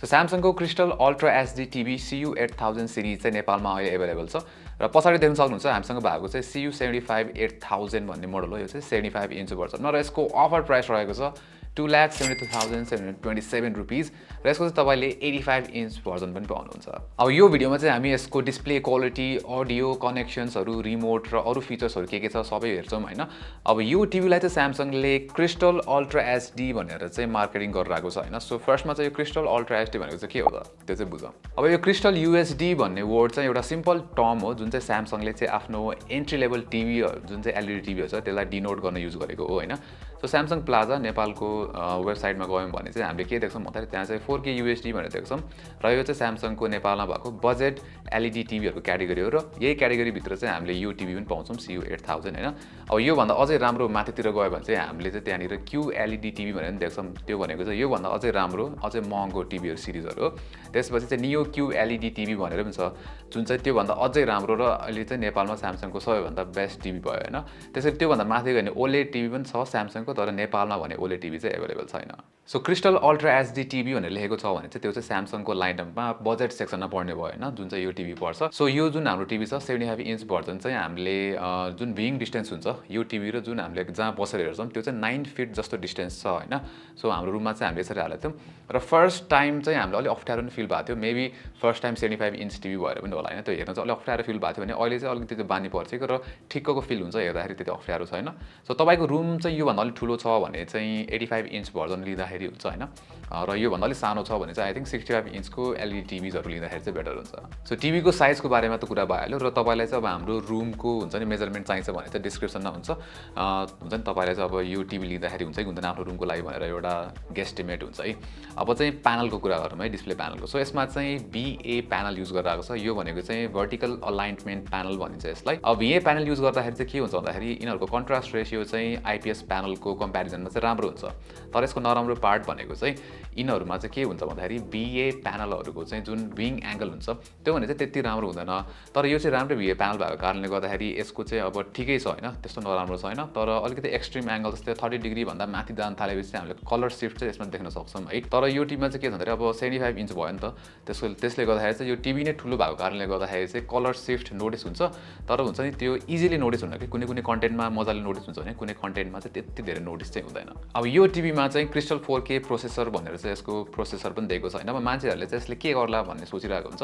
So Samsung को crystal ultra HD TV CU8000 series चाहिँ नेपालमा अहिले अवेलेबल छ र पछाडि देख्न सक्नुहुन्छ हामीसँग भएको चाहिँ CU75800 भन्ने मोडल हो यो चाहिँ 75 इन्च भर्जन र यसको अफर प्राइस रहेको छ 2,72,727 रुपीज र यसको चाहिँ तपाईले 85 इन्च भर्जन पनि पाउनुहुन्छ। अब यो भिडियोमा चाहिँ हामी यसको डिस्प्ले क्वालिटी, अडियो, कनेक्सन्सहरु, रिमोट र अरु फिचर्सहरु के छ सबै हेर्छौं हैन। अब यो टिभीलाई चाहिँ Samsungले क्रिस्टल अल्ट्रा एचडी भनेर चाहिँ मार्केटिङ गरिरहेको छ हैन। सो फर्स्टमा चाहिँ यो क्रिस्टल अल्ट्रा एचडी भनेको चाहिँ के हो त त्यो चाहिँ बुझौं। अब यो क्रिस्टल UHD भन्ने वर्ड चाहिँ एउटा सिम्पल टर्म हो जुन चाहिँ Samsungले चाहिँ आफ्नो एन्ट्री लेभल टिभी जुन चाहिँ एलईडी टिभी हो त्यसलाई डिनोट गर्न युज गरेको हो हैन। सो Samsung प्लाजा नेपालको वेबसाइटमा गयौं भने चाहिँ हामीले के देख्छौं भन्दाखेरि त्यहाँ चाहिँ 4K UHD भनेर देख्छौं र यो चाहिँ Samsungको नेपालमा भएको बजेट एलईडी टिभीहरुको क्याटेगोरी हो र यही क्याटेगोरी भित्र चाहिँ हामीले यो टिभी पनि पाउँछौं CU8000 हैन। अब यो भन्दा अझै राम्रो माथितिर गयो भने चाहिँ हामीले चाहिँ त्यहाँनिर QLED टिभी भनेर पनि देख्छौं। त्यो भनेको चाहिँ यो भन्दा अझै राम्रो अझै महँगो टिभीहरु सिरिजहरु हो। त्यसपछि चाहिँ नियो QLED टिभी भनेर पनि छ जुन चाहिँ त्यो भन्दा अझै राम्रो र अहिले चाहिँ नेपालमा Samsungको सबैभन्दा बेस्ट टिभी भयो हैन। त्यसैले त्यो भन्दा माथि गयो भने OLED टिभी पनि छ Samsungको तर नेपालमा भने OLED टिभी चाहिँ अवेलेबल छैन। So crystal ultra HD TV भनेर लेखेको छ भने चाहिँ त्यो चाहिँ Samsungको लाइनअपमा बजेट सेक्सनमा पर्ने भयो हैन जुन चाहिँ यो टिभी पर्छ। सो यो जुन हाम्रो टिभी छ 75 इन्च भर्जन चाहिँ हामीले जुन भ्युइङ डिस्टेन्स हुन्छ यो टिभी र जुन हामीले जहाँ बसेर हेर्छौं त्यो चाहिँ 9 फिट जस्तो डिस्टेन्स छ हैन। सो हाम्रो रुममा चाहिँ हामीले यसरी हालेको थियौं र फर्स्ट टाइम चाहिँ हामीले अलि अप्ठ्यारो पनि फिल भएको थियो। Maybe first time 75 inch TV भएर पनि होला हैन। त्यो हेर्न चाहिँ अलि अप्ठ्यारो फिल भएको थियो भने अहिले चाहिँ अलिकति त्यो बानी पर्छेको र ठिक्कको फिल हुन्छ हेर्दाखेरि त्यति अप्ठ्यारो छैन। सो तपाईको रुम चाहिँ यो भन्दा अलि ठुलो छ भने चाहिँ 85 इन्च भर्जन लिँदाखेरि हुन्छ हैन। र यो भन्दा अलि सानो छ भने चाहिँ आई थिंक 65 इन्चको एलईडी टिभीजहरु लिँदाखेरि चाहिँ बेटर हुन्छ। सो टिभीको साइजको बारेमा त कुरा भइहाल्यो र तपाईलाई चाहिँ अब हाम्रो रुमको हुन्छ नि मेजरमेन्ट चाहिन्छ भने चाहिँ डिस्क्रिप्सनमा हुन्छ नि तपाईलाई चाहिँ अब यो टिभी लिँदाखेरि हुन्छ कि हुँदैन आफ्नो रुमको लागि भनेर एउटा गेस्टिमेट हुन्छ है। अब चाहिँ प्यानलको कुरा गरौँ है डिस्प्ले प्यानलको। सो यसमा चाहिँ BA प्यानल युज गरिरहेको छ। यो भनेको चाहिँ भर्टिकल अलाइनमेन्ट प्यानल भनिन्छ यसलाई। अब BA प्यानल युज गर्दाखेरि चाहिँ के हुन्छ भन्दाखेरि यिनीहरुको कन्ट्रास्ट रेशियो चाहिँ IPS प्यानलको कम्प्यारिजनमा चाहिँ राम्रो हुन्छ। तर यसको नराम्रो पार्ट भनेको चाहिँ यिनीहरुमा चाहिँ के हुन्छ भन्दाखेरि BA प्यानलहरुको चाहिँ जुन भिङ एंगल हुन्छ त्यो भने चाहिँ त्यति राम्रो हुँदैन। तर यो चाहिँ राम्रो BA प्यानल भएको कारणले गर्दाखेरि यसको चाहिँ अब ठिकै छ हैन त्यस्तो नराम्रो छैन। तर अलिकति एक्सट्रिम एंगल जस्तै 30 डिग्री भन्दा माथि जान थालेपछि चाहिँ हामीले कलर शिफ्ट चाहिँ यसमा देख्न सक्छौं है। तर यो टिभीमा चाहिँ के छ भन्दाखेरि अब 75 इन्च भयो नि त त्यसले गर्दाखेरि चाहिँ यो टिभी नै ठुलो भएको कारणले गर्दाखेरि चाहिँ कलर शिफ्ट नोटिस हुन्छ। तर हुन्छ नि त्यो इजिली नोटिस हुन्न कि कुनै कन्टेन्टमा मजाले नोटिस हुन्छ भने कुनै कन्टेन्टमा चाहिँ त्यति धेरै नोटिस चाहिँ हुँदैन। अब यो टिभीमा चाहिँ क्रिस्टल 4K प्रोसेसर भनेर चाहिँ यसको प्रोसेसर पनि दिएको छ हैन। अब मान्छेहरुले चाहिँ यसले के गर्ला भन्ने सोचिरहेको हुन्छ।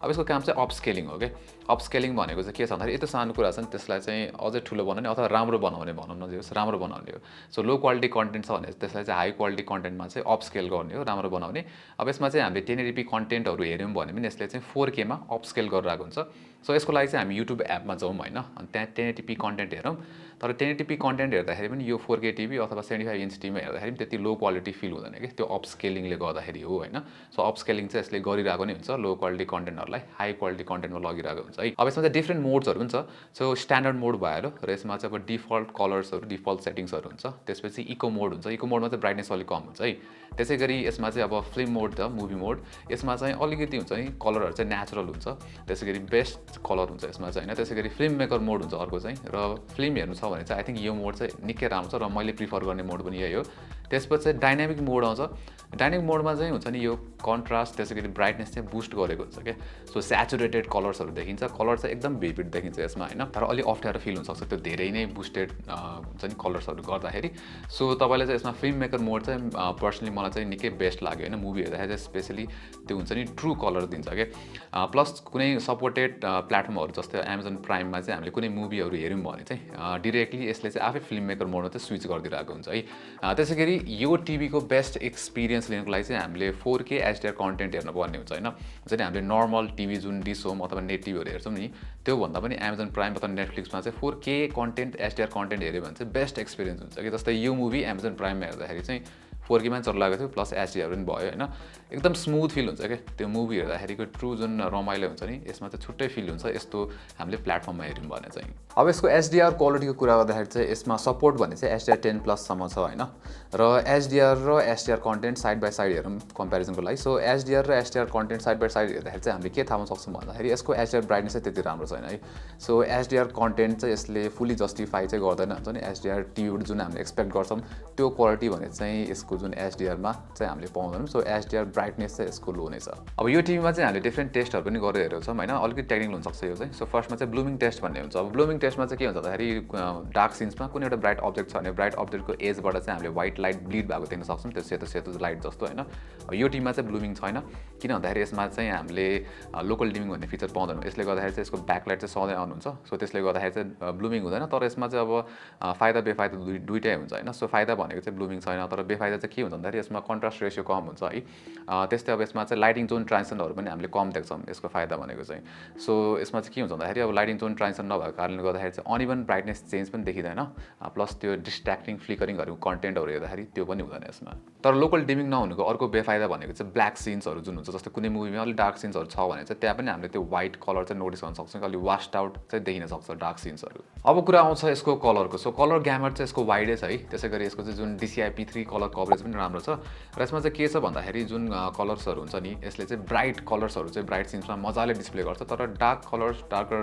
अब यसको काम चाहिँ अपस्केलिङ हो के। अपस्केलिङ भनेको चाहिँ के छ भन्दाखेरि यति सानो कुरा छ नि त्यसलाई चाहिँ अझै ठुलो बनाउने अथवा राम्रो बनाउने भनौं न जस राम्रो बनाउने हो। सो लो क्वालिटी कन्टेन्ट छ भने त्यसलाई चाहिँ हाई क्वालिटी कन्टेन्टमा चाहिँ अपस्केल गर्ने हो राम्रो बनाउने। अब यसमा चाहिँ हामीले 1080p कन्टेन्टहरु हेर्यौं भने पनि यसले चाहिँ 4K मा अपस्केल गरिरहेको हुन्छ। सो यसको लागि चाहिँ हामी YouTube एपमा जाउँ हैन अनि त्यहाँ 1080p कन्टेन्ट हेरौं। तर 1080p कन्टेन्ट हेर्दाखेरि पनि यो 4K टिभी अथवा 75 इन्च टिभीमा हेर्दाखेरि पनि त्यति लो क्वालिटी फिल हुँदैन के त्यो अपस्केलिङले गर्दाखेरि हो हैन। सो अपस्केलिङ चाहिँ यसले गरिरहेको नै हुन्छ लो क्वालिटी कन्टेन्टहरुलाई हाई क्वालिटी कन्टेन्टमा लगिरहेको हुन्छ है। अब यसमा चाहिँ डिफरेन्ट मोड्सहरु पनि छ। सो स्ट्यान्डर्ड मोड भइहाल्यो र यसमा चाहिँ अब डिफल्ट कलर्सहरु डिफल्ट सेटिङ्सहरु हुन्छ। त्यसपछि इको मोड हुन्छ। इको मोडमा चाहिँ ब्राइटनेस अलि कम हुन्छ है। त्यसैगरी यसमा चाहिँ अब फिल्म मोड छ मुभी मोड यसमा चाहिँ अलिकति हुन्छ नि कलरहरु चाहिँ नेचुरल हुन्छ। त्यसैगरी बेस्ट कलर हुन्छ यसमा चाहिँ हैन। त्यसैगरी फिल्म मेकर मोड हुन्छ अर्को चाहिँ र फिल्म हेर्नु छ भने चाहिँ आई थिंक यो मोड चाहिँ निकै राम्रो छ र मैले प्रिफर गर्ने मोड पनि यही हो। त्यसपछि डायनामिक मोड आउँछ। डायनामिक मोडमा चाहिँ हुन्छ नि यो कन्ट्रास्ट त्यसैगरी ब्राइटनेस चाहिँ बुस्ट गरेको हुन्छ के। सो स्याचुरेटेड कलर्सहरु देखिन्छ। कलर चाहिँ एकदम भिभिड देखिन्छ यसमा हैन। तर अलि अप्ठ्यारो फिल हुन सक्छ त्यो धेरै नै बुस्टेड हुन्छ नि कलर्सहरु गर्दाखेरि। सो तपाईलाई चाहिँ यसमा फिल्म मेकर मोड चाहिँ पर्सनली मलाई चाहिँ निकै बेस्ट लाग्यो हैन। मुभी हेर्दाखेरि चाहिँ स्पेशली त्यो हुन्छ नि ट्रु कलर दिन्छ के। प्लस कुनै सपोर्टेड प्लेटफर्महरु जस्तै Amazon प्राइममा चाहिँ हामीले कुनै मुभीहरु हेर्यौं भने चाहिँ डाइरेक्टली यसले चाहिँ आफै फिल्म मेकर मोडमा चाहिँ स्विच गरिदिरहेको हुन्छ है। त्यसैगरी यो टिभीको बेस्ट एक्सपिरियन्स लिनको लागि चाहिँ हामीले 4K HDR कन्टेन्ट हेर्नु पर्ने हुन्छ हैन। जति हामीले नर्मल टिभी जुन डिश होम अथवा नेट टिभीहरु हेर्छौं नि त्यो भन्दा पनि Amazon प्राइम अथवा नेटफ्लिक्समा चाहिँ 4K कन्टेन्ट HDR कन्टेन्ट हेर्यो भने चाहिँ बेस्ट एक्सपिरियन्स हुन्छ कि। जस्तै यो मुभी Amazon प्राइममा हेर्दाखेरि चाहिँ 4K मा चलिरहेको थियो प्लस HDR पनि भयो हैन। एकदम स्मुथ फिल हुन्छ के त्यो मुभी हेर्दाखेरिको ट्रु जुन रमाइलो हुन्छ नि यसमा चाहिँ छुट्टै फिल हुन्छ यस्तो हामीले प्लेटफर्ममा हेर्यौं भने चाहिँ। अब यसको HDR क्वालिटीको कुरा गर्दाखेरि चाहिँ यसमा सपोर्ट भन्ने चाहिँ HDR 10 प्लस सम्म छ हैन। र HDR र HDR content side by side हेरौँ कम्प्यारिजनको लागि। सो HDR र HDR content side by side हेर्दाखेरि चाहिँ हामीले के थाहा पाउन सक्छौं भन्दाखेरि यसको HDR ब्राइटनेस चाहिँ त्यति राम्रो छैन है। सो HDR कन्टेन्ट चाहिँ यसले फुल्ली जस्टिफाई चाहिँ गर्दैन हुन्छ नि। HDR टिभी जुन हामीले एक्सपेक्ट गर्छौं त्यो क्वालिटी भने चाहिँ यसको यसको जुन HDR मा चाहिँ हामीले पाउँदैनौँ। सो HDR ब्राइटनेस चाहिँ यसको लो नै छ। अब यो टिभीमा चाहिँ हामीले डिफ्रेन्ट टेस्टहरू पनि गरेर हेरेको छौँ हैन। अलिकति टेक्निकल हुनसक्छ यो चाहिँ। सो फर्स्टमा चाहिँ ब्लुमिङ टेस्ट भन्ने हुन्छ। अब ब्लुमिङ टेस्टमा चाहिँ के हुन्छ भन्दाखेरि डार्क सिन्समा कुनै एउटा ब्राइट अब्जेक्ट छ भने ब्राइट अब्जेक्टको एजबाट चाहिँ हामीले व्हाइट लाइट ब्लिड भएको देख्न सक्छौँ, त्यो सेतो सेतो लाइट जस्तो हैन। अब यो टिभीमा चाहिँ ब्लुमिङ छैन, किन भन्दाखेरि यसमा चाहिँ हामीले लोकल डिमिङ भन्ने फिचर पाउँदैनौँ। यसले गर्दाखेरि चाहिँ यसको ब्याकलाइट चाहिँ सधैँ अन हुन्छ। सो त्यसले गर्दाखेरि चाहिँ ब्लुमिङ हुँदैन। तर यसमा चाहिँ अब फाइदा बेफाइदा दुईटै हुन्छ हैन। सो फाइदा भनेको चाहिँ ब्लुमिङ छैन, तर बेफाइदा चाहिँ के हुन्छ भन्दाखेरि यसमा कन्ट्रास्ट रेसियो कम हुन्छ है। त्यस्तै अब यसमा चाहिँ लाइटिङ जोन ट्रान्जिसनहरू पनि हामीले कम देख्छौँ यसको फाइदा भनेको चाहिँ। सो यसमा चाहिँ के हुन्छ भन्दाखेरि अब लाइटिङ जोन ट्रान्जिसन नभएको कारणले गर्दाखेरि चाहिँ अनइभन ब्राइटनेस चेन्ज पनि देखिँदैन, प्लस त्यो डिस्ट्र्याक्टिङ फ्लिकरिङहरू कन्टेन्टहरू हेर्दाखेरि त्यो पनि हुँदैन यसमा। तर लोकल डिमिङ नहुनुको अर्को बेफाइदा भनेको चाहिँ ब्ल्याक सिन्सहरू जुन हुन्छ, जस्तै कुनै मुभीमा अलिक डार्क सिन्सहरू छ भने चाहिँ त्यहाँ पनि हामीले त्यो व्हाइट कलर चाहिँ नोटिस गर्न सक्छौँ कि अलिक वास्ड आउट चाहिँ देखिन सक्छ डार्क सिन्सहरू। अब कुरा आउँछ यसको कलरको। सो कलर ग्यामर चाहिँ यसको वाइडै छ है। त्यसै गरी यसको चाहिँ जुन DCI-P3 कलर कभरेज पनि राम्रो छ र यसमा चाहिँ के छ भन्दाखेरि जुन कलर्सहरू हुन्छ नि यसले चाहिँ ब्राइट कलर्सहरू चाहिँ ब्राइट सिन्समा मजाले डिस्प्ले गर्छ, तर डार्क कलर्स डार्कर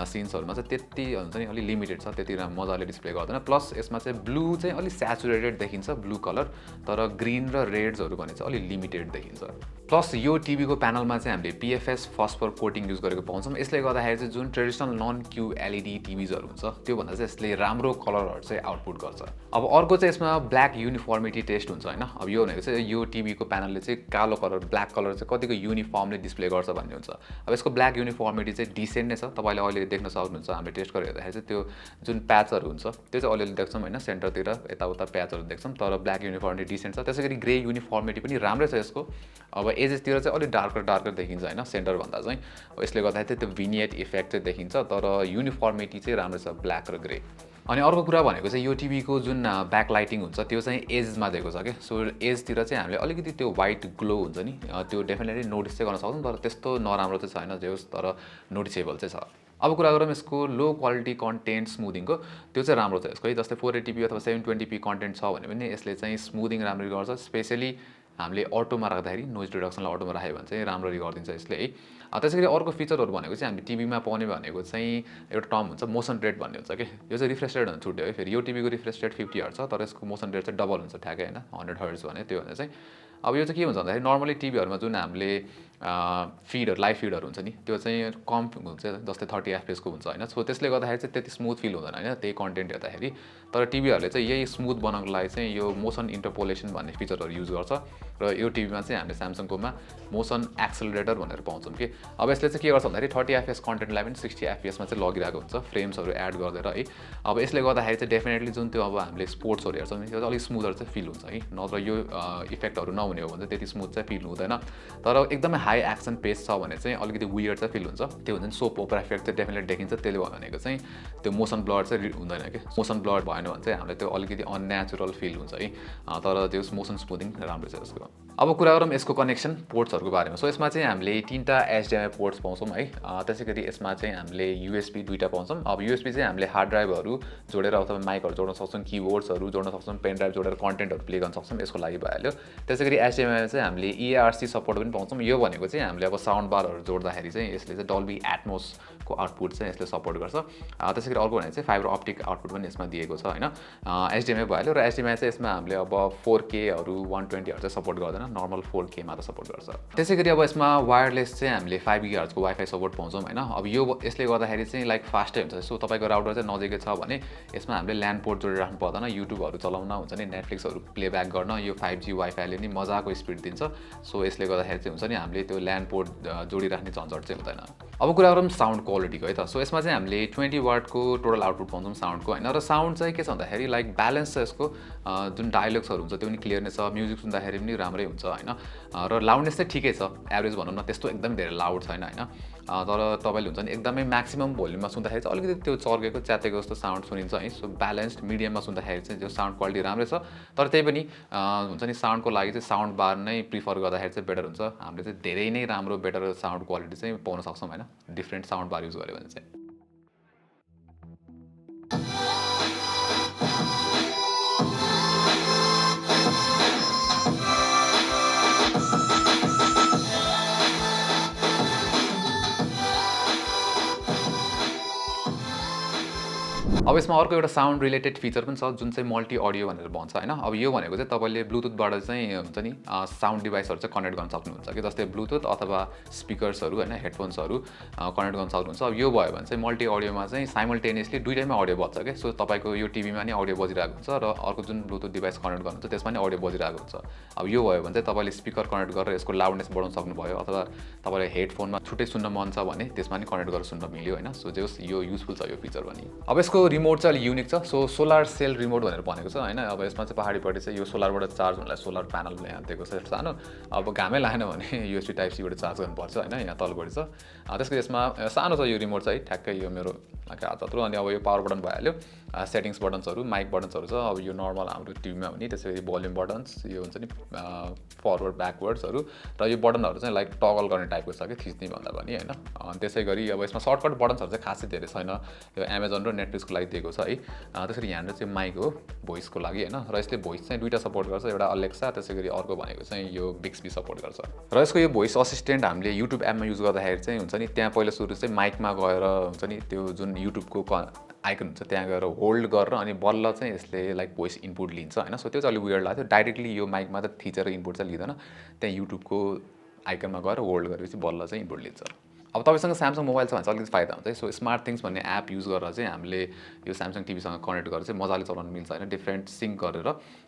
सिन्सहरूमा चाहिँ त्यति हुन्छ नि अलिक लिमिटेड छ, त्यति मजाले डिस्प्ले गर्दैन। प्लस यसमा चाहिँ ब्लू चाहिँ अलिक स्याचुरेटेड देखिन्छ ब्लू कलर, तर ग्रिन र रेड्सहरू भने चाहिँ अलिक लिमिटेड देखिन्छ। प्लस यो टिभीको प्यानलमा चाहिँ हामीले PFS फस्फर कोटिङ युज गरेको पाउँछौँ। यसले गर्दाखेरि चाहिँ जुन ट्रेडिसनल नन QLED टिभीजहरू हुन्छ त्योभन्दा चाहिँ यसले राम्रो कलरहरू चाहिँ आउटपुट गर्छ। अब अर्को चाहिँ यसमा ब्ल्याक युनिफर्मिटी टेस्ट हुन्छ हैन। अब यो भनेको चाहिँ यो टिभीको प्यानलले चाहिँ कालो कलर ब्ल्याक कलर चाहिँ कतिको युनिफर्मली डिस्प्ले गर्छ भन्ने हुन्छ। अब यसको ब्ल्याक युनिफर्मिटी चाहिँ डिसेन्ट नै छ, तपाईँले अहिले देख्न सक्नुहुन्छ। हामीले टेस्ट गरेर हेर्दाखेरि चाहिँ त्यो जुन प्याचहरू हुन्छ त्यो चाहिँ अलिअलि देख्छौँ हैन, सेन्टरतिर यताउता प्याचहरू देख्छौँ, तर ब्ल्याक युनिफर्मिटी डिसेन्ट छ। त्यसै गरी ग्रे युनिफर्मिटी पनि राम्रै छ यसको। अब एजेसतिर चाहिँ अलिक डार्कर देखिन्छ हैन सेन्टरभन्दा चाहिँ। यसले गर्दाखेरि चाहिँ त्यो भिनिएट इफेक्ट चाहिँ देखिन्छ, तर युनिफर्मिटी चाहिँ राम्रो छ ब्ल्याक र ग्रे। अनि अर्को कुरा भनेको चाहिँ यो टिभीको जुन ब्याक लाइटिङ हुन्छ त्यो चाहिँ एजमा दिएको छ क्या। सो एजतिर चाहिँ हामीले अलिकति त्यो व्हाइट ग्लो हुन्छ नि त्यो डेफिनेटली नोटिस चाहिँ गर्न सक्छौँ, तर त्यस्तो नराम्रो चाहिँ छैन जे होस्, तर नोटिसेबल चाहिँ छ। अब कुरा गरौँ यसको लो क्वालिटी कन्टेन्ट स्मुदिङको, त्यो चाहिँ राम्रो छ यसको है। जस्तै 480p अथवा 720p कन्टेन्ट छ भने पनि यसले चाहिँ स्मुदिङ राम्ररी गर्छ। स्पेसली हामीले अटोमा राख्दाखेरि नोइज रिडक्सनलाई अटोमा राख्यो भने चाहिँ राम्ररी गरिदिन्छ यसले है। त्यसै गरी अर्को फिचरहरू भनेको चाहिँ हामीले टिभीमा पाउने भनेको चाहिँ एउटा टर्म हुन्छ मोसन रेट भन्ने हुन्छ कि। यो चाहिँ रिफ्रेस रेट भन्दा छुट्यो है। फेरि यो टिभीको रिफ्रेस रेट 50 हर्ट्ज छ, तर यसको मोसन रेट चाहिँ डबल हुन्छ ठ्याक्कै हैन, 100 हर्ट्ज भने त्यो भने चाहिँ। अब यो चाहिँ के हुन्छ भन्दाखेरि नर्मली टिभीहरूमा जुन हामीले फिडहरू लाइभ फिडहरू हुन्छ नि त्यो चाहिँ कम हुन्छ, जस्तै 30 FPS को हुन्छ हैन। सो त्यसले गर्दाखेरि चाहिँ त्यति स्मुथ फिल हुँदैन हैन त्यही कन्टेन्ट हेर्दाखेरि। तर टिभीहरूले चाहिँ यही स्मुथ बनाउनको लागि चाहिँ यो मोसन इन्टरपोलेसन भन्ने फिचरहरू युज गर्छ, र यो टिभीमा चाहिँ हामीले स्यामसङकोमा मोसन एक्सेलरेटर भनेर पाउँछौँ कि। अब यसले चाहिँ के गर्छ भन्दाखेरि 30 FPS कन्टेन्टलाई पनि 60 FPS मा चाहिँ लगिरहेको हुन्छ फ्रेम्सहरू एड गरेर है। अब यसले गर्दाखेरि चाहिँ डेफिनेटली जुन त्यो अब हामीले स्पोर्ट्सहरू हेर्छौँ नि त्यो चाहिँ अलिक स्मुथर चाहिँ फिल हुन्छ है। नत्र यो इफेक्टहरू नहुने हो भने चाहिँ त्यति स्मुथ चाहिँ फिल हुँदैन। तर एकदमै हाई एक्सन पेस छ भने चाहिँ अलिकति वियर्ड चाहिँ फिल हुन्छ। त्यो हुन्छ नि सोप ओपरा इफेक्ट चाहिँ डेफिनेटली देखिन्छ। त्यसले भयो भनेको चाहिँ त्यो मोसन ब्लर चाहिँ हुँदैन कि। मोसन ब्लर भएन भने चाहिँ हामीलाई त्यो अलिकति अननेचुरल फिल हुन्छ है। तर त्यो मोसन स्मुदिङ राम्रो छ यसको। अब कुरा गरौँ यसको कनेक्सन पोर्ट्सहरूको बारेमा। सो यसमा चाहिँ हामीले 3टा HDMI पोर्ट्स पाउँछौँ है। त्यसै गरी यसमा चाहिँ हामीले USB 2टा पाउँछौँ। अब USB चाहिँ हामीले हार्ड ड्राइभहरू जोडेर अथवा माइकहरू जोड्न सक्छौँ, किबोर्ड्सहरू जोड्न सक्छौँ, पेन ड्राइभ जोडेर कन्टेन्टहरू प्ले गर्न सक्छौँ, यसको लागि भइहाल्यो। त्यसै गरी HDMI चाहिँ हामीले EARC सपोर्ट पनि पाउँछौँ। यो भनेको चाहिँ हामीले अब साउन्ड बारहरू जोड्दाखेरि चाहिँ यसले चाहिँ डल्बी एटमोसको आउटपुट चाहिँ यसले सपोर्ट गर्छ। त्यसै गरी अर्को भने चाहिँ फाइबर अप्टिक आउटपुट पनि यसमा दिएको छ हैन। HDMI भइहाल्यो। र HDMI चाहिँ यसमा हामीले अब 4Kहरू 120 चाहिँ सपोर्ट गर्दैन, नर्मल 4K मात्र सपोर्ट गर्छ। त्यसै गरी अब यसमा वायरलेस चाहिँ हामीले 5 GHz को वाइफाई सपोर्ट पाउँछौँ हैन। अब यो यसले गर्दाखेरि चाहिँ लाइक फास्टै हुन्छ। सो तपाईँको राउटर चाहिँ नजिकै छ भने यसमा हामीले ल्यान्ड पोर्ट जोडेर राख्नु पर्दैन, युट्युबहरू चलाउन हुन्छ नि, नेटफ्लिक्सहरू प्लेब्याक गर्न यो 5G वाइफाईले नि मजाको स्पिड दिन्छ। सो यसले गर्दाखेरि चाहिँ हुन्छ नि हामीले त्यो ल्यान्ड पोर्ट जोडिराख्ने झन्झट चाहिँ हुँदैन। अब कुरा गरौँ साउन्ड क्वालिटीको है त। सो यसमा चाहिँ हामीले 20 वाटको टोटल आउटपुट पाउँछौँ साउन्डको हैन। र साउन्ड चाहिँ के छ भन्दाखेरि लाइक ब्यालेन्स छ यसको। जुन डायलग्सहरू हुन्छ त्यो पनि क्लियर नै छ, म्युजिक सुन्दाखेरि पनि राम्रै हुन्छ हैन। र लाउडनेस चाहिँ ठिकै छ, एभरेज भनौँ न, त्यस्तो एकदम धेरै लाउड छैन हैन। तर तपाईँले हुन्छ नि एकदमै म्याक्सिमम भोल्युममा सुन्दाखेरि चाहिँ अलिकति त्यो चर्केको च्यातेको जस्तो साउन्ड सुनिन्छ है। सो ब्यालेन्स्ड मिडियममा सुन्दाखेरि चाहिँ त्यो साउन्ड क्वालिटी राम्रै छ। तर त्यही पनि हुन्छ नि साउन्डको लागि चाहिँ साउन्ड बार नै प्रिफर गर्दाखेरि चाहिँ बेटर हुन्छ। हामीले चाहिँ धेरै नै राम्रो बेटर साउन्ड क्वालिटी चाहिँ पाउन सक्छौँ हैन डिफ्रेन्ट साउन्ड बार युज गऱ्यो भने चाहिँ। अब यसमा अर्को एउटा साउन्ड रिलेटेड फिचर पनि छ जुन चाहिँ मल्टी अडियो भनेर भन्छ हैन। अब यो भनेको चाहिँ तपाईले ब्लुटुथबाट चाहिँ हुन्छ नि साउन्ड डिभाइसहरु चाहिँ कनेक्ट गर्न सक्नुहुन्छ कि जस्तै ब्लुटुथ अथवा स्पिकर्सहरु हैन हेडफोन्सहरु कनेक्ट गर्न सक्नुहुन्छ। अब यो भयो भने चाहिँ मल्टी अडियोमा चाहिँ साइमल्टेनियसली दुईटैमा अडियो बज्छ के। सो तपाईको यो टिभीमा नि अडियो बजिरहेको हुन्छ र अर्को जुन ब्लुटुथ डिभाइस कनेक्ट गर्नुहुन्छ त्यसमा नि अडियो बजिरहेको हुन्छ। अब यो भयो भने चाहिँ तपाईले स्पिकर कनेक्ट गरेर यसको लाउडनेस बढाउन सक्नुभयो अथवा तपाईले हेडफोनमा छुट्टै सुन्न मन छ भने त्यसमा नि कनेक्ट गरेर सुन्न मिल्यो हैन। सो जे होस् यो युजफुल छ यो फिचर पनि। अब यसको रिमोट चाहिँ युनिक छ। सो सोलर सेल रिमोट भनेर भनेको छ हैन। अब यसमा चाहिँ पहाडीपट्टि चाहिँ यो सोलरबाट चार्ज हुनलाई सोलर प्यानल यहाँ दिएको छ सानो। अब घामै लागेन भने युएसबी टाइप सी बाट चार्ज गर्नुपर्छ हैन। यहाँ तलपट्टि छ। त्यसको यसमा सानो छ यो रिमोट चाहिँ ठ्याक्कै यो मेरो हात जत्रो। अनि अब यो पावर बटन भइहाल्यो, सेटिङ्स बटन्सहरु, माइक बटन्सहरु छ। अब यो नर्मल हाम्रो टिभीमा हुने, त्यसैगरी भोल्युम बटन्स, यो हुन्छ नि फरवर्ड ब्याकवर्ड्सहरु र यो बटनहरु चाहिँ लाइक टगल गर्ने टाइपको छ कि थिच्ने भन्दा पनि हैन। अनि त्यसैगरी अब यसमा सर्टकट बटन्सहरु चाहिँ खासै धेरै छैन। यो अमेजन र नेटफ्लिक्सको लागि दिएको छ है। त्यसरी यहाँनिर चाहिँ माइक हो भोइसको लागि हैन। र यसले भोइस चाहिँ दुईटा सपोर्ट गर्छ, एउटा अलेक्सा त्यसैगरी अर्को भनेको चाहिँ यो बिक्सबी सपोर्ट गर्छ। र यसको यो भोइस असिस्टेन्ट हामीले युट्युब एपमा युज गर्दाखेरि चाहिँ हुन्छ नि त्यहाँ पहिला सुरु चाहिँ माइकमा गएर हुन्छ नि त्यो जुन युट्युबको आइकन हुन्छ त्यहाँ गएर होल्ड गरेर अनि बल्ल चाहिँ यसले लाइक भोइस इनपुट लिन्छ हैन। सो त्यो चाहिँ अलि वियर्ड लाग्थ्यो। डाइरेक्टली यो माइकमा त थिचेर इनपुट चाहिँ लिँदैन, त्यहाँ युट्युबको आइकनमा गएर होल्ड गरेपछि बल्ल चाहिँ इनपुट लिन्छ। अब तपाईसँग स्यामसङ मोबाइल छ भने चाहिँ अलिकति फाइदा हुन्छ है। सो स्मार्ट थिङ्स भन्ने एप युज गरेर चाहिँ हामीले यो स्यामसङ टिभीसँग कनेक्ट गरेर चाहिँ मजाले चलाउन मिल्छ हैन। डिफ्रेन्ट सिङ्क गरेर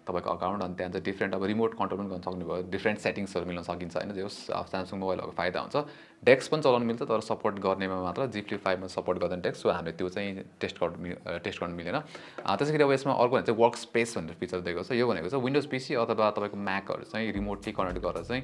तपाईको अकाउन्ट अनि त्यहाँ चाहिँ डिफ्रेन्ट अब रिमोट कन्ट्रोल पनि गर्न सक्नुभयो, डिफ्रेन्ट सेटिङ्सहरु मिलाउन सकिन्छ हैन। जे होस् स्यामसङ मोबाइलहरुको फाइदा हुन्छ। डेस्क पनि चलाउन मिल्छ तर सपोर्ट गर्नेमा मात्र जी फ्लिप 5 मा सपोर्ट गर्दैन डेस्क। सो हामीले त्यो चाहिँ टेस्ट गर्न मिलेन। त्यसैगरी अब यसमा अर्को चाहिँ वर्क स्पेस भनेर फिचर दिएको छ। यो भनेको चाहिँ विन्डोज पीसी अथवा तपाईको म्याकहरु चाहिँ रिमोटली कनेक्ट गरेर चाहिँ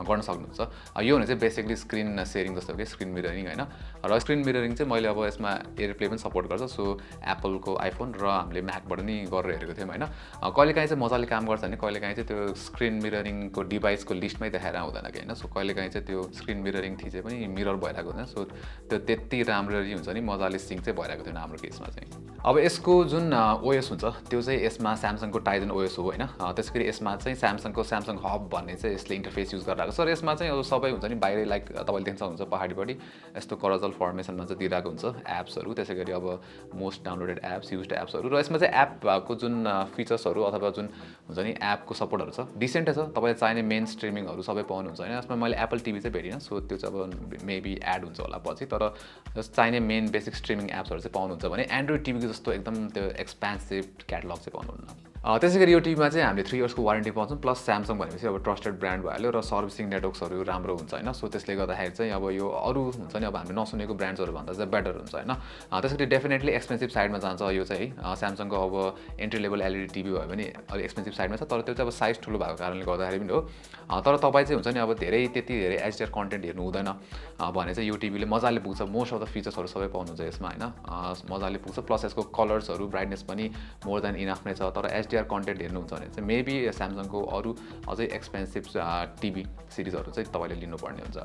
गर्न सक्नुहुन्छ। यो भने चाहिँ बेसिकली स्क्रिन शेयरिङ जस्तो हो कि स्क्रिन मिररिङ हैन। र स्क्रिन मिररिङ चाहिँ मैले अब यसमा एयरप्ले पनि सपोर्ट गर्छ। सो एप्पलको आइफोन र हामीले म्याकबाट नि गरेर हेरेको थियौँ हैन। कहिलेकाहीँ चाहिँ मजाले काम गर्छ भने कहिलेकाहीँ चाहिँ त्यो स्क्रिन मिररिङको डिभाइसको लिस्टमै देखाएर आउँदैन कि हैन। सो कहिलेकाहीँ चाहिँ त्यो स्क्रिन मिररिङ थिचे पनि मिरर भइरहेको हुँदैन। सो त्यो त्यति राम्ररी हुन्छ नि मजाले सिङ्क चाहिँ भइरहेको थिएन हाम्रो केसमा चाहिँ। अब यसको जुन ओएस हुन्छ त्यो चाहिँ यसमा स्यामसङको टाइजन ओएस हो हैन। त्यसैगरी यसमा चाहिँ स्यामसङको स्यामसङ हब भन्ने चाहिँ यसले इन्टरफेस युज गरिरहेको छ। र यसमा चाहिँ अब सबै हुन्छ नि बाहिरै लाइक तपाईले देख्न सक्नुहुन्छ पहाडीपट्टि यस्तो करजल फर्मेसनमा चाहिँ दिइरहेको हुन्छ एप्सहरु, त्यसैगरी अब मोस्ट डाउनलोडेड एप्स, युज्ड एप्सहरु। र यसमा चाहिँ एपको जुन फिचर्सहरु अथवा जुन हुन्छ नि एपको सपोर्टहरु छ डिसेन्टै छ। तपाईले चाहिने मेन स्ट्रिमिङहरु सबै पाउनुहुन्छ हैन। यसमा मैले एप्पल टिभी चाहिँ भेटिन। सो त्यो चाहिँ अब मेबी एड हुन्छ होला पछि, तर जस्ट चाहिने मेन बेसिक स्ट्रिमिङ एप्सहरु चाहिँ पाउनुहुन्छ भने एन्ड्रोइड टिभीको जस्तो एकदम त्यो एक्सपेन्सिभ क्याटलग चाहिँ पाउनुहुन्न। त्यसैगरी यो टिभीमा चाहिँ हामीले 3 इयर्सको वारेन्टी पाउँछौँ। प्लस स्यामसङ भनेपछि अब ट्रस्टेड ब्रान्ड भइहाल्यो र सर्भिसिङ नेटवर्क्सहरु राम्रो हुन्छ हैन। सो त्यसले गर्दाखेरि चाहिँ अब यो अरू हुन्छ नि अब हामीले नसुनेको ब्रान्ड्सहरु भन्दा चाहिँ बेटर हुन्छ हैन। त्यसैगरी डेफिनेटली एक्सपेन्सिभ साइडमा जान्छ यो चाहिँ स्यामसङको अब एन्ट्री लेभल एलइडी टिभी भयो भने अलि एक्सपेन्सिभ साइडमा छ, तर त्यो चाहिँ अब साइज ठुलो भएको कारणले गर्दाखेरि पनि हो। तर तपाईँ चाहिँ हुन्छ नि अब त्यति धेरै एचडीआर कन्टेन्ट हेर्नु हुँदैन भने चाहिँ यो टिभीले मजाले पुग्छ। मोस्ट अफ द फिचर्सहरु सबै पाउनुहुन्छ यसमा हैन। मजाले पुग्छ। प्लस यसको कलर्सहरु ब्राइटनेस पनि मोर देन इनफ नै छ। तर एचडीआर कन्टेन्ट हेर्नुहुन्छ भने चाहिँ मेबी स्यामसङको अरू अझै एक्सपेन्सिभ टिभी सिरिजहरु चाहिँ तपाईले लिनुपर्ने हुन्छ।